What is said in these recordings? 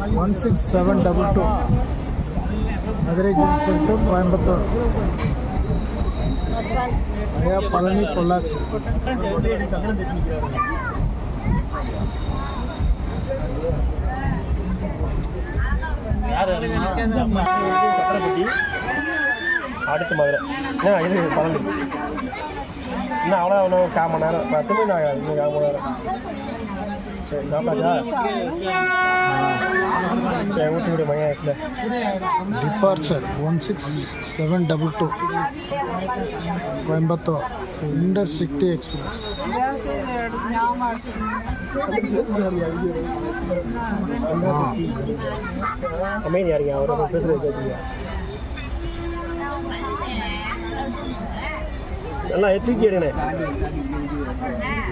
16722 Madurai junction to Coimbatore ஐயா பழனி பொள்ளாச்சி. அடுத்த மதுரை இது பழனி. இன்னும் அவ்வளோ 1/4 மணி நேரம் 10 மணி ஆகாது, இன்னும் 1/4 மணி நேரம். சரி சாப்பிட்டாச்சா? சரி ஊட்டி விடு மணி ஆயிடுச்சுல. Departure 16722 Coimbatore intercity express. அமைதியாக இருக்கீங்க, அவரோட பேசுகிறது கேட்குறீங்க. நல்லா தூக்கி எடுனே.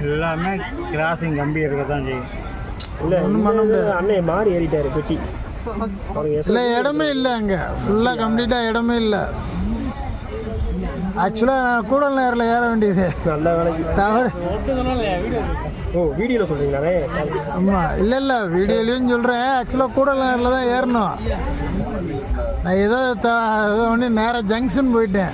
எல்லாமே கிராசிங் கம்பி இருக்க தான் செய்யும். இல்லை அண்ணே மாறி ஏறிட்டாரு பெட்டி. இல்லை இடமே இல்லை, அங்கே ஃபுல்லாக கம்ப்ளீட்டாக இடமே இல்லை. ஆக்சுவலாக நான் கூடல் நேரில் ஏற வேண்டியது. நல்ல வேலைக்கு தவறு. ஓ வீடியோவில் சொல்கிறீங்களாண்ணே? ஆமாம், இல்லை வீடியோலையும் சொல்கிறேன். ஆக்சுவலாக கூடல் நேரில் தான் ஏறணும். நான் ஏதோ ஒன்று நேராக ஜங்ஷன் போயிட்டேன்.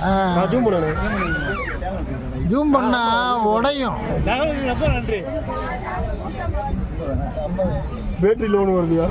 ஆமாம் ஜூம் பண்ணா உடையும். பேட்டரி லோன் வருதுயா?